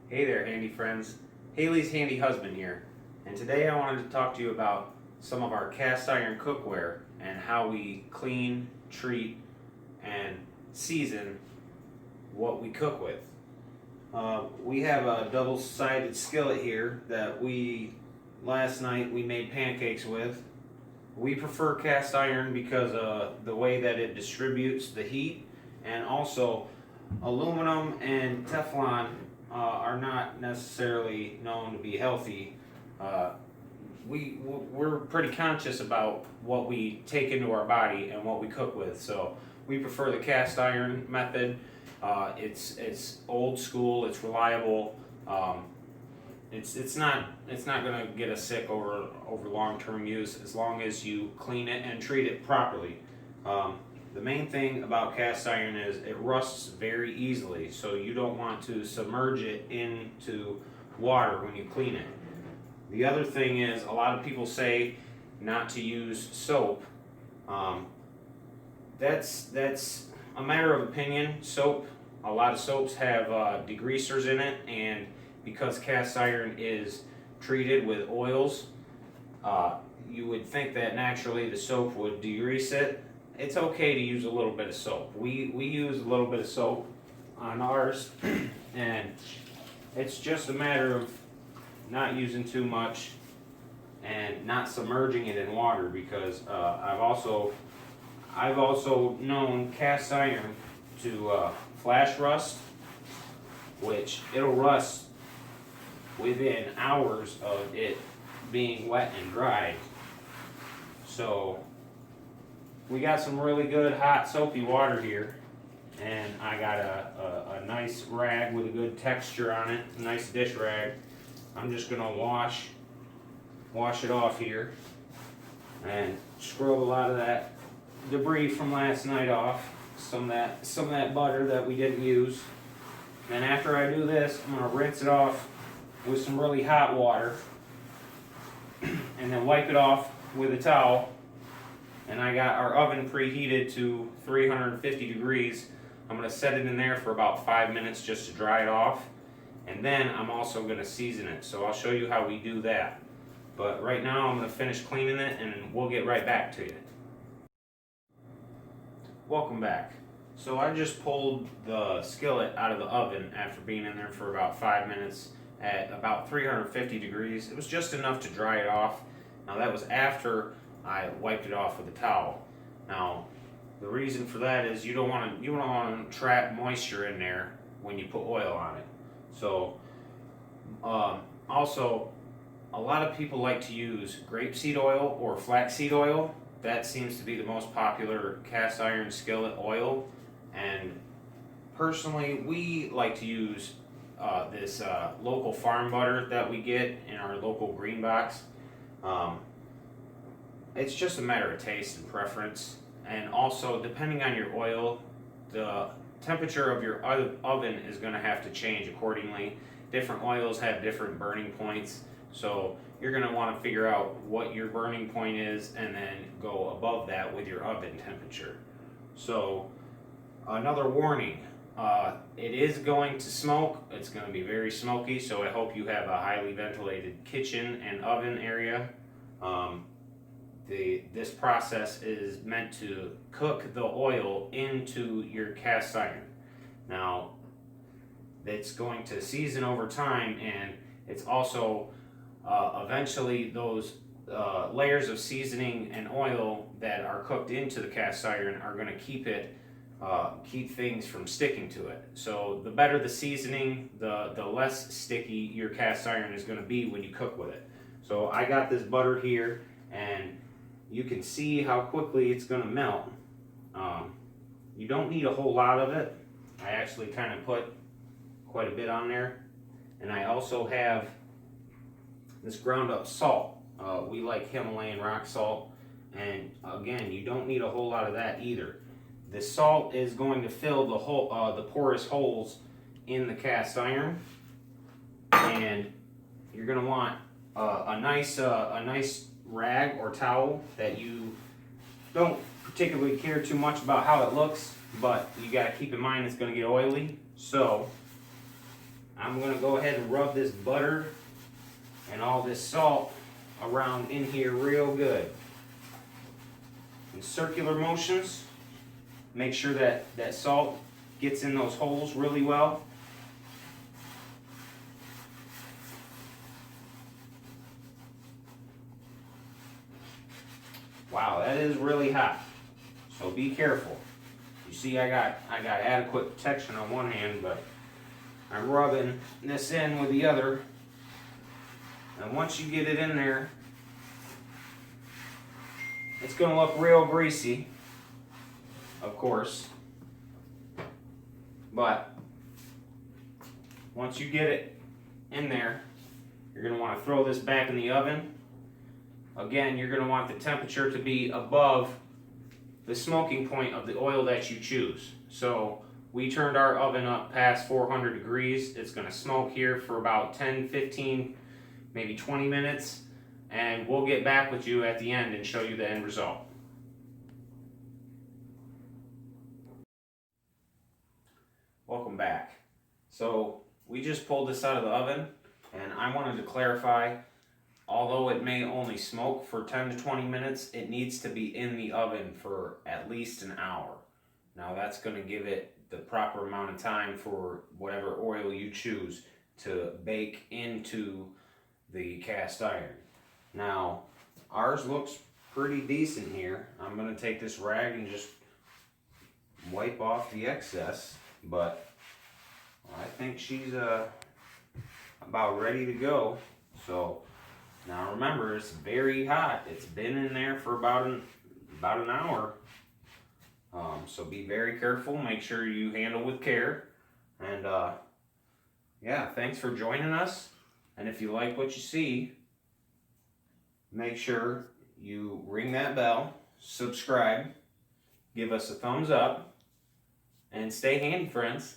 Hey there, handy friends. Haley's Handy Husband here, and today I wanted to talk to you about some of our cast iron cookware and how we clean, treat, and season what we cook with. We have a double-sided skillet here that last night we made pancakes with. We prefer cast iron because of the way that it distributes the heat, and also aluminum and Teflon are not necessarily known to be healthy. We're pretty conscious about what we take into our body and what we cook with, so we prefer the cast iron method. It's old school. It's reliable. It's not going to get us sick over long-term use as long as you clean it and treat it properly. The main thing about cast iron is it rusts very easily, so you don't want to submerge it into water when you clean it. The other thing is a lot of people say not to use soap. That's a matter of opinion. A lot of soaps have degreasers in it, and because cast iron is treated with oils, you would think that naturally the soap would degrease it. It's okay to use a little bit of soap. We use a little bit of soap on ours, and it's just a matter of not using too much and not submerging it in water, because I've also known cast iron to flash rust, which it'll rust within hours of it being wet and dried. So we got some really good hot soapy water here, and I got a nice rag with a good texture on it, a nice dish rag. I'm just gonna wash it off here and scrub a lot of that debris from last night off, some of that butter that we didn't use. And after I do this, I'm gonna rinse it off with some really hot water and then wipe it off with a towel. And I got our oven preheated to 350 degrees. I'm going to set it in there for about 5 minutes just to dry it off. And then I'm also going to season it. So I'll show you how we do that. But right now I'm going to finish cleaning it and we'll get right back to you. Welcome back. So I just pulled the skillet out of the oven after being in there for about 5 minutes at about 350 degrees. It was just enough to dry it off. Now that was after I wiped it off with a towel. Now, the reason for that is you don't want to trap moisture in there when you put oil on it. So, also, a lot of people like to use grapeseed oil or flaxseed oil. That seems to be the most popular cast iron skillet oil. And personally, we like to use this local farm butter that we get in our local green box. It's just a matter of taste and preference, and also depending on your oil, the temperature of your oven is going to have to change accordingly. Different oils have different burning points, so you're going to want to figure out what your burning point is and then go above that with your oven temperature. So another warning, it is going to smoke. It's going to be very smoky, so I hope you have a highly ventilated kitchen and oven area. This process is meant to cook the oil into your cast iron. Now, it's going to season over time, and it's also eventually those layers of seasoning and oil that are cooked into the cast iron are going to keep things from sticking to it. So the better the seasoning, the less sticky your cast iron is going to be when you cook with it. So I got this butter here, and you can see how quickly it's going to melt. You don't need a whole lot of it. I actually kind of put quite a bit on there. And I also have this ground up salt. We like Himalayan rock salt. And again, you don't need a whole lot of that either. The salt is going to fill the porous holes in the cast iron. And you're going to want a nice rag or towel that you don't particularly care too much about how it looks, but you got to keep in mind it's going to get oily. So I'm going to go ahead and rub this butter and all this salt around in here real good. In circular motions, make sure that that salt gets in those holes really well. Wow, that is really hot, so be careful. You see, I got adequate protection on one hand, but I'm rubbing this in with the other. And once you get it in there, it's going to look real greasy, of course. But once you get it in there, you're going to want to throw this back in the oven. Again, you're going to want the temperature to be above the smoking point of the oil that you choose. So we turned our oven up past 400 degrees. It's going to smoke here for about 10, 15, maybe 20 minutes. And we'll get back with you at the end and show you the end result. Welcome back. So we just pulled this out of the oven, and I wanted to clarify, although it may only smoke for 10 to 20 minutes, it needs to be in the oven for at least an hour. Now that's going to give it the proper amount of time for whatever oil you choose to bake into the cast iron. Now, ours looks pretty decent here. I'm going to take this rag and just wipe off the excess, but I think she's about ready to go. So now remember, it's very hot. It's been in there for about an hour. So be very careful. Make sure you handle with care. And yeah, thanks for joining us. And if you like what you see, make sure you ring that bell, subscribe, give us a thumbs up, and stay handy, friends.